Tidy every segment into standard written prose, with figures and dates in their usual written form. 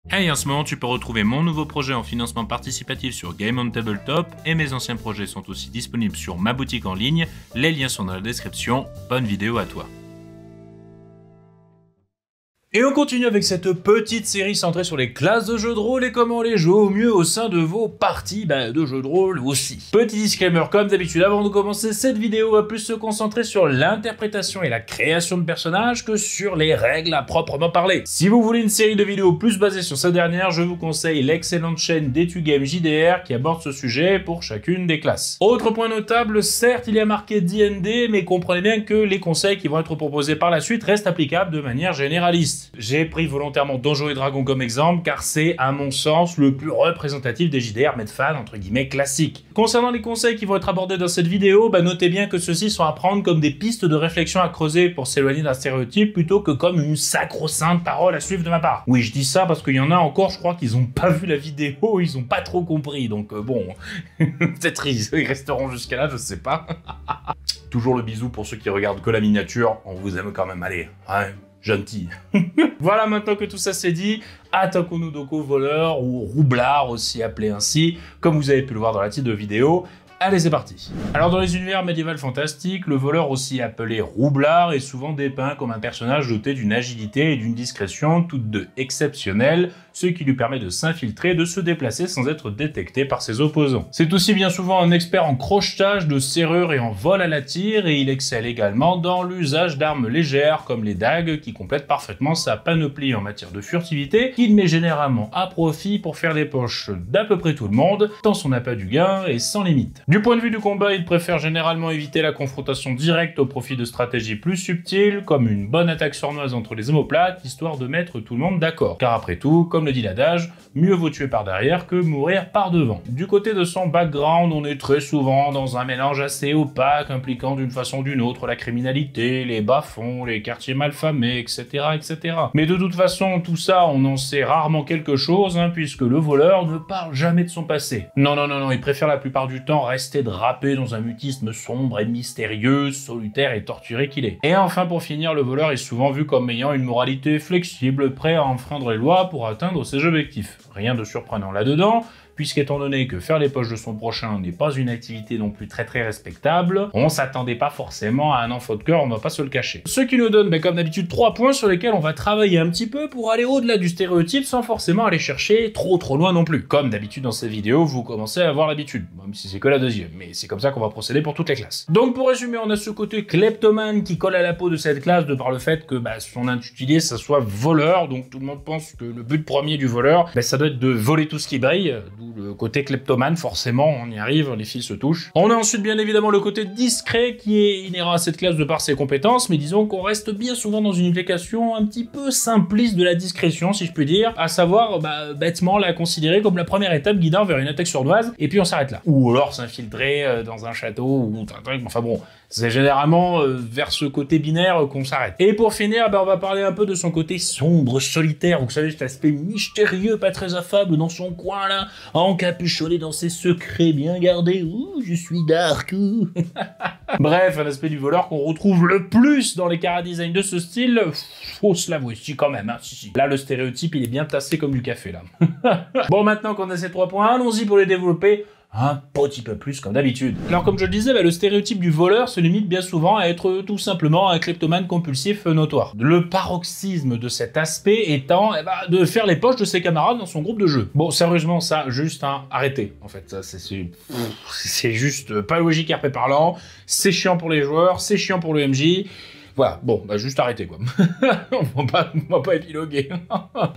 Hey, en ce moment, tu peux retrouver mon nouveau projet en financement participatif sur Game on Tabletop et mes anciens projets sont aussi disponibles sur ma boutique en ligne. Les liens sont dans la description. Bonne vidéo à toi. Et on continue avec cette petite série centrée sur les classes de jeux de rôle et comment les jouer au mieux au sein de vos parties de jeux de rôle aussi. Petit disclaimer comme d'habitude, avant de commencer cette vidéo, on va plus se concentrer sur l'interprétation et la création de personnages que sur les règles à proprement parler. Si vous voulez une série de vidéos plus basée sur cette dernière, je vous conseille l'excellente chaîne d'EtuGame JDR qui aborde ce sujet pour chacune des classes. Autre point notable, certes il y a marqué D&D, mais comprenez bien que les conseils qui vont être proposés par la suite restent applicables de manière généraliste. J'ai pris volontairement Donjons et Dragons comme exemple car c'est, à mon sens, le plus représentatif des JDR Medfan entre guillemets classiques. Concernant les conseils qui vont être abordés dans cette vidéo, notez bien que ceux-ci sont à prendre comme des pistes de réflexion à creuser pour s'éloigner d'un stéréotype plutôt que comme une sacro-sainte parole à suivre de ma part. Oui, je dis ça parce qu'il y en a encore, je crois qu'ils ont pas vu la vidéo, ils ont pas trop compris, donc bon, peut-être ils resteront jusqu'à là, je sais pas. Toujours le bisou pour ceux qui regardent que la miniature, on vous aime quand même, allez, ouais. Gentil. Voilà, maintenant que tout ça c'est dit, attaquons-nous donc aux voleurs, ou roublards aussi appelés ainsi, comme vous avez pu le voir dans la titre de vidéo. Allez, c'est parti. Alors dans les univers médiévals fantastiques, le voleur aussi appelé roublard est souvent dépeint comme un personnage doté d'une agilité et d'une discrétion toutes deux exceptionnelles, ce qui lui permet de s'infiltrer et de se déplacer sans être détecté par ses opposants. C'est aussi bien souvent un expert en crochetage, de serrure et en vol à la tire, et il excelle également dans l'usage d'armes légères comme les dagues qui complètent parfaitement sa panoplie en matière de furtivité, qu'il met généralement à profit pour faire les poches d'à peu près tout le monde, tant son appât du gain est sans limite. Du point de vue du combat, il préfère généralement éviter la confrontation directe au profit de stratégies plus subtiles, comme une bonne attaque sournoise entre les omoplates, histoire de mettre tout le monde d'accord. Car après tout, comme le dit l'adage, mieux vaut tuer par derrière que mourir par devant. Du côté de son background, on est très souvent dans un mélange assez opaque, impliquant d'une façon ou d'une autre la criminalité, les bas-fonds, les quartiers malfamés, etc., etc. Mais de toute façon, tout ça, on en sait rarement quelque chose, puisque le voleur ne parle jamais de son passé. Non, il préfère la plupart du temps rester drapé dans un mutisme sombre et mystérieux, solitaire et torturé qu'il est. Et enfin, pour finir, le voleur est souvent vu comme ayant une moralité flexible, prêt à enfreindre les lois pour atteindre ses objectifs. Rien de surprenant là-dedans, puisqu'étant donné que faire les poches de son prochain n'est pas une activité non plus très respectable, on s'attendait pas forcément à un enfant de cœur, on va pas se le cacher. Ce qui nous donne, comme d'habitude, 3 points sur lesquels on va travailler un petit peu pour aller au-delà du stéréotype sans forcément aller chercher trop loin non plus. Comme d'habitude dans ces vidéos, vous commencez à avoir l'habitude, même si c'est que la deuxième, mais c'est comme ça qu'on va procéder pour toutes les classes. Donc pour résumer, on a ce côté kleptomane qui colle à la peau de cette classe de par le fait que son intitulé ça soit voleur, donc tout le monde pense que le but premier du voleur, ça doit être de voler tout ce qui brille, le côté kleptomane, forcément, on y arrive, les fils se touchent. On a ensuite bien évidemment le côté discret qui est inhérent à cette classe de par ses compétences, mais disons qu'on reste bien souvent dans une application un petit peu simpliste de la discrétion, si je puis dire, à savoir bêtement la considérer comme la première étape guidant vers une attaque sournoise, et puis on s'arrête là. Ou alors s'infiltrer dans un château, ou un truc, enfin bon, c'est généralement vers ce côté binaire qu'on s'arrête. Et pour finir, on va parler un peu de son côté sombre, solitaire, vous savez, cet aspect mystérieux, pas très affable dans son coin là, encapuchonné dans ses secrets bien gardés. Ouh, je suis dark. Bref, un aspect du voleur qu'on retrouve le plus dans les chara-design de ce style, faut se l'avouer, si quand même, si. Là, le stéréotype, il est bien tassé comme du café, là. Bon, maintenant qu'on a ces 3 points, allons-y pour les développer un petit peu plus comme d'habitude. Alors comme je le disais, le stéréotype du voleur se limite bien souvent à être tout simplement un kleptomane compulsif notoire. Le paroxysme de cet aspect étant de faire les poches de ses camarades dans son groupe de jeu. Bon, sérieusement, ça, juste arrêtez. En fait, ça c'est juste pas logique RP parlant, c'est chiant pour les joueurs, c'est chiant pour le MJ. Voilà, bon, juste arrêtez, quoi. on va pas épiloguer.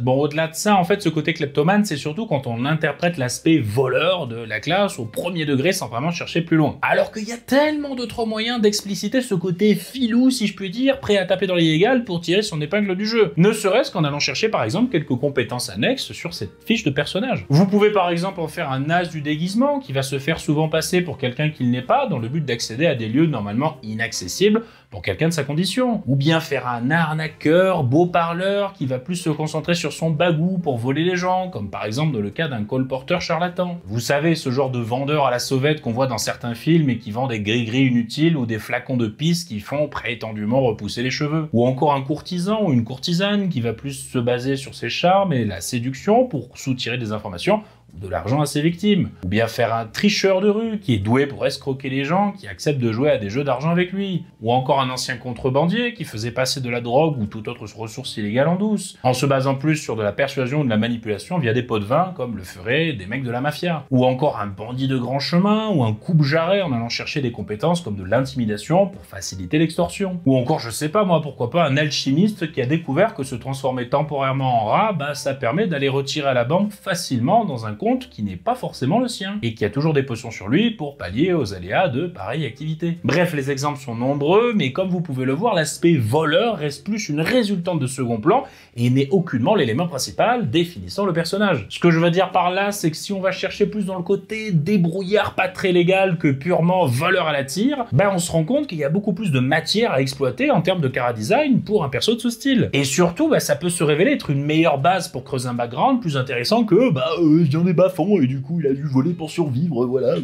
Bon, au-delà de ça, en fait, ce côté kleptomane, c'est surtout quand on interprète l'aspect voleur de la classe au premier degré sans vraiment chercher plus loin. Alors qu'il y a tellement d'autres moyens d'expliciter ce côté filou, si je puis dire, prêt à taper dans l'illégal pour tirer son épingle du jeu. Ne serait-ce qu'en allant chercher, par exemple, quelques compétences annexes sur cette fiche de personnage. Vous pouvez, par exemple, en faire un as du déguisement, qui va se faire souvent passer pour quelqu'un qu'il n'est pas, dans le but d'accéder à des lieux normalement inaccessibles pour quelqu'un de sa condition. mission. Ou bien faire un arnaqueur, beau parleur, qui va plus se concentrer sur son bagou pour voler les gens, comme par exemple dans le cas d'un colporteur charlatan. Vous savez, ce genre de vendeur à la sauvette qu'on voit dans certains films et qui vend des gris-gris inutiles ou des flacons de pisse qui font prétendument repousser les cheveux. Ou encore un courtisan ou une courtisane qui va plus se baser sur ses charmes et la séduction pour soutirer des informations ou de l'argent à ses victimes. Ou bien faire un tricheur de rue qui est doué pour escroquer les gens qui acceptent de jouer à des jeux d'argent avec lui. Ou encore un ancien contrebandier qui faisait passer de la drogue ou toute autre ressource illégale en douce, en se basant plus sur de la persuasion ou de la manipulation via des pots de vin comme le feraient des mecs de la mafia. Ou encore un bandit de grand chemin ou un coupe-jarret en allant chercher des compétences comme de l'intimidation pour faciliter l'extorsion. Ou encore, je sais pas moi, pourquoi pas un alchimiste qui a découvert que se transformer temporairement en rat, bah ça permet d'aller retirer à la banque facilement dans un compte qui n'est pas forcément le sien, et qui a toujours des potions sur lui pour pallier aux aléas de pareille activité. Bref, les exemples sont nombreux, mais comme vous pouvez le voir, l'aspect voleur reste plus une résultante de second plan, et n'est aucunement l'élément principal définissant le personnage. Ce que je veux dire par là, c'est que si on va chercher plus dans le côté débrouillard pas très légal que purement voleur à la tire, ben on se rend compte qu'il y a beaucoup plus de matière à exploiter en termes de chara-design pour un perso de ce style. Et surtout, ça peut se révéler être une meilleure base pour creuser un background plus intéressant que il vient des bas-fonds et du coup il a dû voler pour survivre, voilà,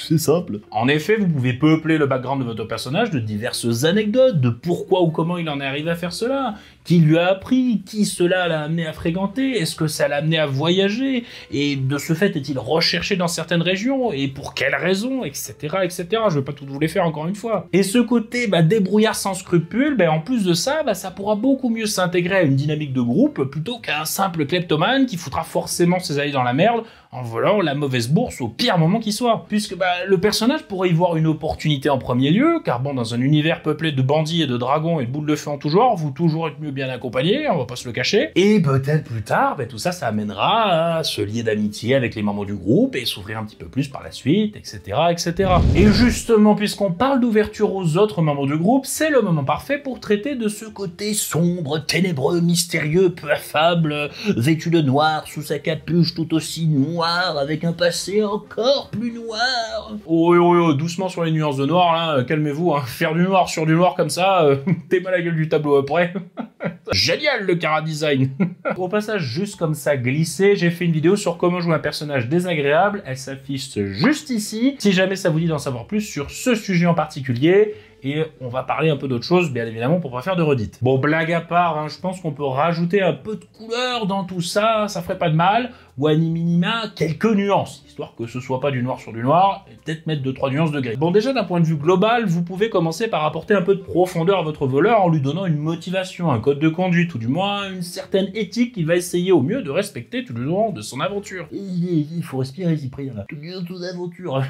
c'est simple. En effet, vous pouvez peupler le background de votre personnage de diverses anecdotes, de pourquoi ou comment il en est arrivé à faire cela, qui lui a appris, qui cela l'a amené à fréquenter, est-ce que ça l'a amené à voyager, et de ce fait est-il recherché dans certaines régions, et pour quelles raisons, etc., etc. Je vais pas tout vous les faire encore une fois. Et ce côté débrouillard sans scrupules, en plus de ça, ça pourra beaucoup mieux s'intégrer à une dynamique de groupe plutôt qu'à un simple kleptomane qui foutra forcément ses alliés dans la merde en volant la mauvaise bourse au pire moment qui soit. Puisque le personnage pourrait y voir une opportunité en premier lieu, car bon, dans un univers peuplé de bandits et de dragons et de boules de feu en tout genre, vous toujours être mieux bien accompagné, on va pas se le cacher. Et peut-être plus tard, tout ça, ça amènera à se lier d'amitié avec les membres du groupe et s'ouvrir un petit peu plus par la suite, etc., etc. Et justement, puisqu'on parle d'ouverture aux autres membres du groupe, c'est le moment parfait pour traiter de ce côté sombre, ténébreux, mystérieux, peu affable, vêtu de noir, sous sa capuche tout aussi noire, avec un passé encore plus noir. Oh, doucement sur les nuances de noir, là, calmez-vous, hein. Faire du noir sur du noir comme ça, t'es mal à la gueule du tableau après. Génial le chara-design. Au passage, juste comme ça glissé, j'ai fait une vidéo sur comment jouer un personnage désagréable, elle s'affiche juste ici, si jamais ça vous dit d'en savoir plus sur ce sujet en particulier. Et on va parler un peu d'autre chose, bien évidemment, pour pas faire de redites. Bon, blague à part, je pense qu'on peut rajouter un peu de couleur dans tout ça, ça ferait pas de mal, ou à minima, quelques nuances, histoire que ce soit pas du noir sur du noir, et peut-être mettre 2-3 nuances de gris. Bon, déjà, d'un point de vue global, vous pouvez commencer par apporter un peu de profondeur à votre voleur en lui donnant une motivation, un code de conduite, ou du moins une certaine éthique qu'il va essayer au mieux de respecter tout le long de son aventure. Il faut respirer, Cyprien, là. Tout du long de son aventure.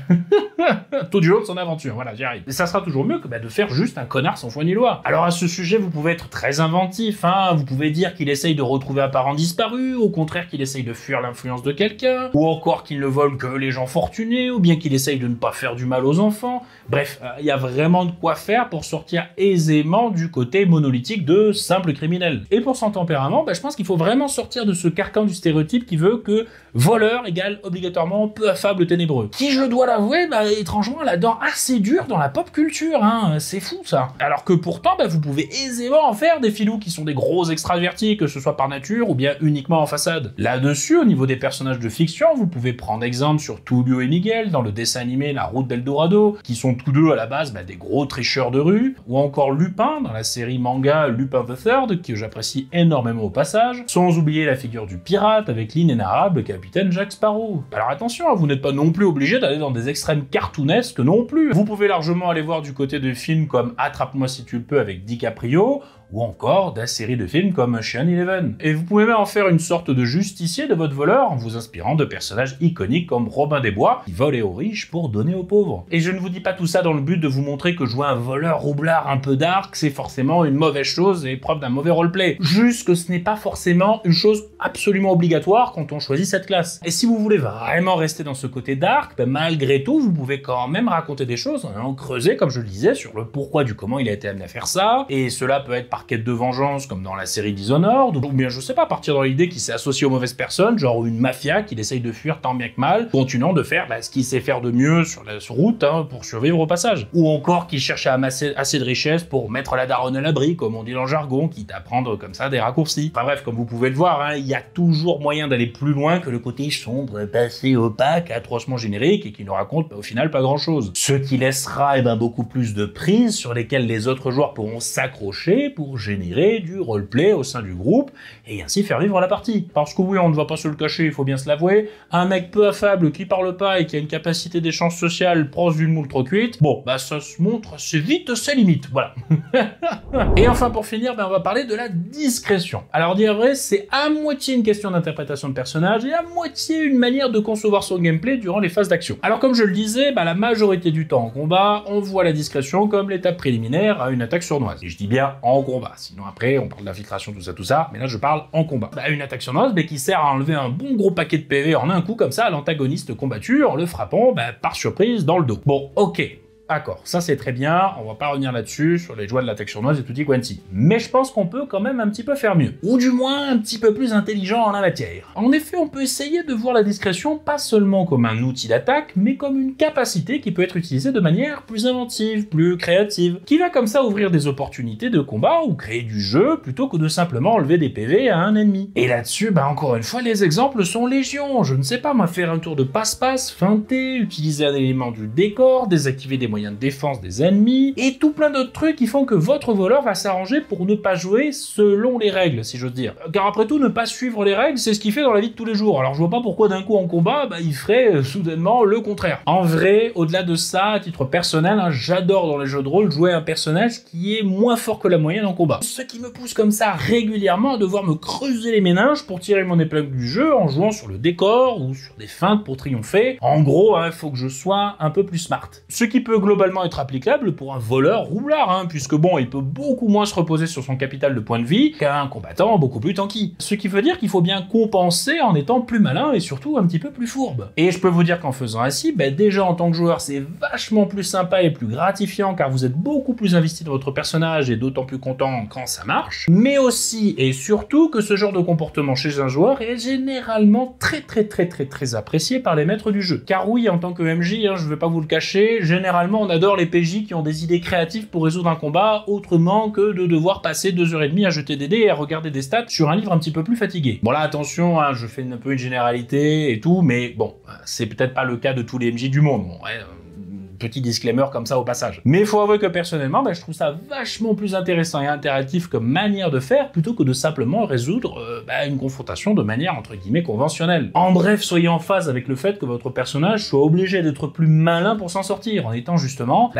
Tout du long de son aventure, voilà, j'y arrive. Et ça sera toujours mieux que de faire juste un connard sans foi ni loi. Alors à ce sujet, vous pouvez être très inventif, vous pouvez dire qu'il essaye de retrouver un parent disparu, au contraire qu'il essaye de fuir l'influence de quelqu'un, ou encore qu'il ne vole que les gens fortunés, ou bien qu'il essaye de ne pas faire du mal aux enfants. Bref, il y a vraiment de quoi faire pour sortir aisément du côté monolithique de simple criminel. Et pour son tempérament, je pense qu'il faut vraiment sortir de ce carcan du stéréotype qui veut que voleur égale obligatoirement peu affable ténébreux. Qui, je dois l'avouer, étrangement, la dent assez dure dans la pop culture, c'est fou ça. Alors que pourtant, vous pouvez aisément en faire des filous qui sont des gros extravertis, que ce soit par nature ou bien uniquement en façade. Là-dessus, au niveau des personnages de fiction, vous pouvez prendre exemple sur Tullio et Miguel dans le dessin animé La Route d'Eldorado, qui sont tous deux à la base des gros tricheurs de rue, ou encore Lupin dans la série manga Lupin the Third, que j'apprécie énormément au passage, sans oublier la figure du pirate avec l'inénarrable capitaine Jack Sparrow. Alors attention, vous n'êtes pas non plus obligé d'aller dans des extrêmes cartoonesques non plus. Vous pouvez largement aller voir du côté de films comme Attrape-moi si tu le peux avec DiCaprio, ou encore de la série de films comme Ocean Eleven. Et vous pouvez même en faire une sorte de justicier de votre voleur en vous inspirant de personnages iconiques comme Robin des Bois, qui volait aux riches pour donner aux pauvres. Et je ne vous dis pas tout ça dans le but de vous montrer que jouer un voleur roublard un peu dark, c'est forcément une mauvaise chose et preuve d'un mauvais roleplay. Juste que ce n'est pas forcément une chose absolument obligatoire quand on choisit cette classe. Et si vous voulez vraiment rester dans ce côté dark, malgré tout, vous pouvez quand même raconter des choses en allant creuser, comme je le disais, sur le pourquoi du comment il a été amené à faire ça, et cela peut être par quête de vengeance, comme dans la série Dishonored, ou bien, je sais pas, partir dans l'idée qu'il s'est associé aux mauvaises personnes, genre une mafia qu'il essaye de fuir tant bien que mal, continuant de faire ce qu'il sait faire de mieux sur la route, pour survivre au passage. Ou encore qu'il cherche à amasser assez de richesses pour mettre la daronne à l'abri, comme on dit dans le jargon, quitte à prendre comme ça des raccourcis. Enfin bref, comme vous pouvez le voir, il y a toujours moyen d'aller plus loin que le côté sombre, passé, opaque, atrocement générique, et qui ne raconte au final pas grand chose. Ce qui laissera beaucoup plus de prises sur lesquelles les autres joueurs pourront s'accrocher pour générer du roleplay au sein du groupe, et ainsi faire vivre la partie. Parce que oui, on ne va pas se le cacher, il faut bien se l'avouer, un mec peu affable qui parle pas et qui a une capacité d'échange social proche d'une moule trop cuite, bon, ça se montre assez vite ses limites, voilà. Et enfin, pour finir, on va parler de la discrétion. Alors, dire vrai, c'est à moitié une question d'interprétation de personnage et à moitié une manière de concevoir son gameplay durant les phases d'action. Alors, comme je le disais, la majorité du temps en combat, on voit la discrétion comme l'étape préliminaire à une attaque sournoise. Et je dis bien en combat, sinon après, on parle d'infiltration, tout ça, mais là, je parle en combat. Une attaque sournoise, qui sert à enlever un bon gros paquet de PV en un coup, comme ça, à l'antagoniste combattu, en le frappant, par surprise, dans le dos. Bon, ok. D'accord, ça c'est très bien, on va pas revenir là-dessus, sur les joies de l'attaque sournoise et tutti quanti. Mais je pense qu'on peut quand même un petit peu faire mieux. Ou du moins un petit peu plus intelligent en la matière. En effet, on peut essayer de voir la discrétion pas seulement comme un outil d'attaque, mais comme une capacité qui peut être utilisée de manière plus inventive, plus créative, qui va comme ça ouvrir des opportunités de combat ou créer du jeu, plutôt que de simplement enlever des PV à un ennemi. Et là-dessus, encore une fois, les exemples sont légion. Je ne sais pas, faire un tour de passe-passe, feinter, utiliser un élément du décor, désactiver des moyens de défense des ennemis, et tout plein d'autres trucs qui font que votre voleur va s'arranger pour ne pas jouer selon les règles, si j'ose dire. Car après tout, ne pas suivre les règles, c'est ce qu'il fait dans la vie de tous les jours. Alors je vois pas pourquoi d'un coup en combat, il ferait soudainement le contraire. En vrai, au-delà de ça, à titre personnel, j'adore dans les jeux de rôle jouer un personnage qui est moins fort que la moyenne en combat. Ce qui me pousse comme ça régulièrement à devoir me creuser les méninges pour tirer mon épingle du jeu en jouant sur le décor ou sur des feintes pour triompher. En gros, faut que je sois un peu plus smart. Ce qui peut globalement être applicable pour un voleur roublard, puisque il peut beaucoup moins se reposer sur son capital de points de vie qu'un combattant beaucoup plus tanky. Ce qui veut dire qu'il faut bien compenser en étant plus malin et surtout un petit peu plus fourbe. Et je peux vous dire qu'en faisant ainsi, déjà en tant que joueur, c'est vachement plus sympa et plus gratifiant car vous êtes beaucoup plus investi dans votre personnage et d'autant plus content quand ça marche, mais aussi et surtout que ce genre de comportement chez un joueur est généralement très apprécié par les maîtres du jeu. Car oui, en tant que MJ, je vais pas vous le cacher, généralement on adore les PJ qui ont des idées créatives pour résoudre un combat autrement que de devoir passer 2h30 à jeter des dés et à regarder des stats sur un livre un petit peu plus fatigué. Bon là attention, je fais un peu une généralité et tout, mais c'est peut-être pas le cas de tous les MJ du monde. Petit disclaimer comme ça au passage. Mais il faut avouer que personnellement, je trouve ça vachement plus intéressant et interactif comme manière de faire plutôt que de simplement résoudre une confrontation de manière entre guillemets conventionnelle. En bref, soyez en phase avec le fait que votre personnage soit obligé d'être plus malin pour s'en sortir, en étant justement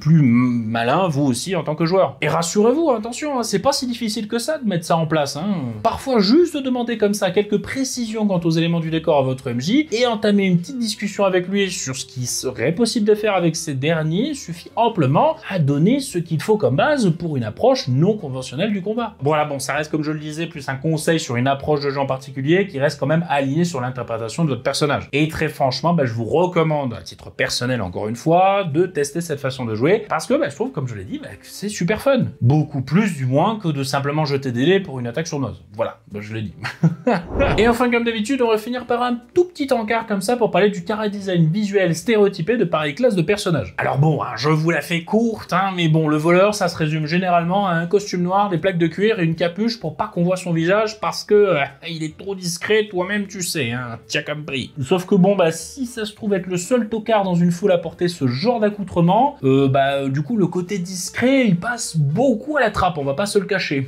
plus malin vous aussi en tant que joueur. Et rassurez-vous, attention, c'est pas si difficile que ça de mettre ça en place. Parfois, juste de demander comme ça quelques précisions quant aux éléments du décor à votre MJ et entamer une petite discussion avec lui sur ce qui serait possible de faire avec ces derniers suffit amplement à donner ce qu'il faut comme base pour une approche non conventionnelle du combat. Voilà, ça reste comme je le disais, plus un conseil sur une approche de jeu en particulier qui reste quand même aligné sur l'interprétation de votre personnage. Et très franchement, je vous recommande, à titre personnel encore une fois, de tester cette façon de jouer parce que je trouve, comme je l'ai dit, que c'est super fun. Beaucoup plus du moins que de simplement jeter des dés pour une attaque sournoise. Voilà, je l'ai dit. Et enfin, comme d'habitude, on va finir par un tout petit encart comme ça pour parler du chara design visuel stéréotypé de pareille classe de personnages. Alors je vous la fais courte, mais le voleur, ça se résume généralement à un costume noir, des plaques de cuir et une capuche pour pas qu'on voit son visage parce que il est trop discret, toi-même tu sais, t'as compris. Sauf que si ça se trouve être le seul tocard dans une foule à porter ce genre d'accoutrement, du coup le côté discret, il passe beaucoup à la trappe, on va pas se le cacher.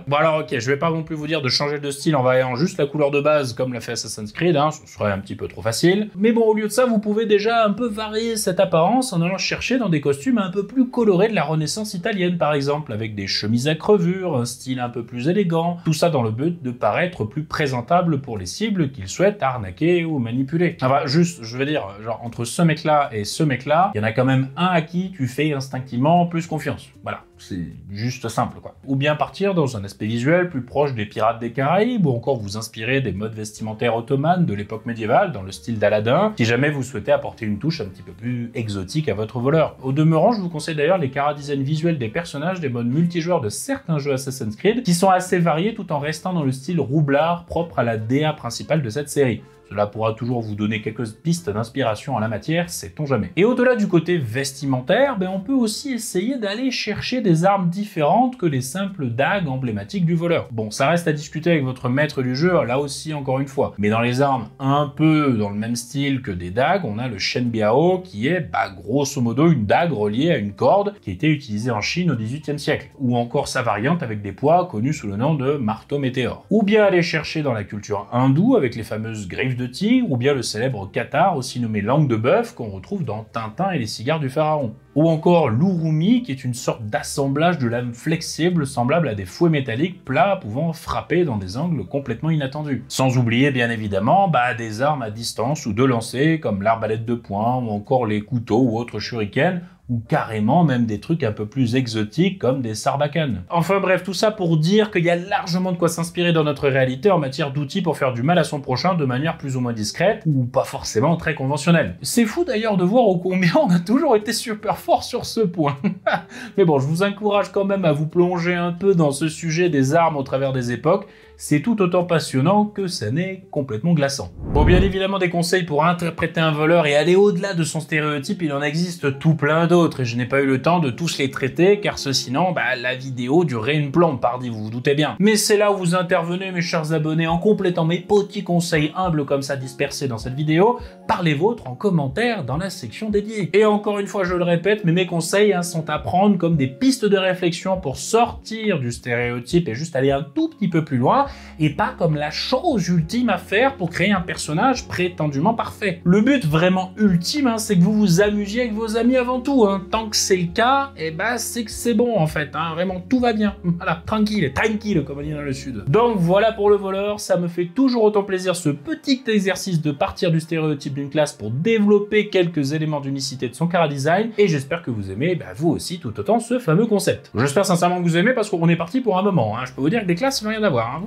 Bon alors ok, je vais pas non plus vous dire de changer de style en variant juste la couleur de base comme l'a fait Assassin's Creed, ce serait un petit peu trop facile. Mais au lieu de ça, vous pouvez déjà un peu varier cette apparence en allant chercher dans des costumes un peu plus colorés de la Renaissance italienne par exemple, avec des chemises à crevure, un style un peu plus élégant, tout ça dans le but de paraître plus présentable pour les cibles qu'ils souhaitent arnaquer ou manipuler. Juste, je veux dire, entre ce mec-là et ce mec-là, il y en a quand même un à qui tu fais instinctivement plus confiance. Voilà. C'est juste simple, quoi. Ou bien partir dans un aspect visuel plus proche des Pirates des Caraïbes, ou encore vous inspirer des modes vestimentaires ottomanes de l'époque médiévale, dans le style d'Aladin, si jamais vous souhaitez apporter une touche un petit peu plus exotique à votre voleur. Au demeurant, je vous conseille d'ailleurs les chara-design visuels des personnages des modes multijoueurs de certains jeux Assassin's Creed, qui sont assez variés tout en restant dans le style roublard propre à la DA principale de cette série. Cela pourra toujours vous donner quelques pistes d'inspiration en la matière, sait-on jamais. Et au-delà du côté vestimentaire, on peut aussi essayer d'aller chercher des armes différentes que les simples dagues emblématiques du voleur. Bon, ça reste à discuter avec votre maître du jeu, là aussi encore une fois. Mais dans les armes un peu dans le même style que des dagues, on a le Shenbiao qui est grosso modo une dague reliée à une corde qui était utilisée en Chine au XVIIIe siècle. Ou encore sa variante avec des poids connus sous le nom de marteau météore. Ou bien aller chercher dans la culture hindoue avec les fameuses griffes de tigre, ou bien le célèbre Qatar, aussi nommé langue de bœuf, qu'on retrouve dans Tintin et les cigares du pharaon. Ou encore l'urumi, qui est une sorte d'assemblage de lames flexibles semblables à des fouets métalliques plats pouvant frapper dans des angles complètement inattendus. Sans oublier bien évidemment des armes à distance ou de lancer, comme l'arbalète de poing, ou encore les couteaux ou autres shurikens, ou carrément même des trucs un peu plus exotiques comme des sarbacanes. Enfin bref, tout ça pour dire qu'il y a largement de quoi s'inspirer dans notre réalité en matière d'outils pour faire du mal à son prochain de manière plus ou moins discrète, ou pas forcément très conventionnelle. C'est fou d'ailleurs de voir ô combien on a toujours été super fort sur ce point. Mais bon, je vous encourage quand même à vous plonger un peu dans ce sujet des armes au travers des époques, c'est tout autant passionnant que ça n'est complètement glaçant. Bon, bien évidemment des conseils pour interpréter un voleur et aller au-delà de son stéréotype, il en existe tout plein d'autres et je n'ai pas eu le temps de tous les traiter car sinon la vidéo durerait une plombe, pardi, vous vous doutez bien. Mais c'est là où vous intervenez mes chers abonnés en complétant mes petits conseils humbles comme ça dispersés dans cette vidéo par les vôtres en commentaire dans la section dédiée. Et encore une fois je le répète, mais mes conseils sont à prendre comme des pistes de réflexion pour sortir du stéréotype et juste aller un tout petit peu plus loin et pas comme la chose ultime à faire pour créer un personnage prétendument parfait. Le but vraiment ultime, c'est que vous vous amusiez avec vos amis avant tout. Tant que c'est le cas, c'est que c'est bon en fait. Vraiment, tout va bien. Voilà, tranquille, comme on dit dans le sud. Donc voilà pour le voleur, ça me fait toujours autant plaisir ce petit exercice de partir du stéréotype d'une classe pour développer quelques éléments d'unicité de son chara-design et j'espère que vous aimez, vous aussi, tout autant ce fameux concept. J'espère sincèrement que vous aimez parce qu'on est parti pour un moment. Je peux vous dire que des classes, ça n'a rien à voir.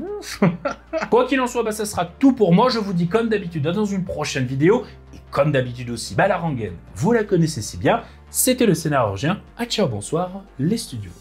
Quoi qu'il en soit, ça sera tout pour moi. Je vous dis comme d'habitude dans une prochaine vidéo. Et comme d'habitude aussi, la rengaine, vous la connaissez si bien. C'était le Scénarorgien. Ciao, bonsoir, les studios.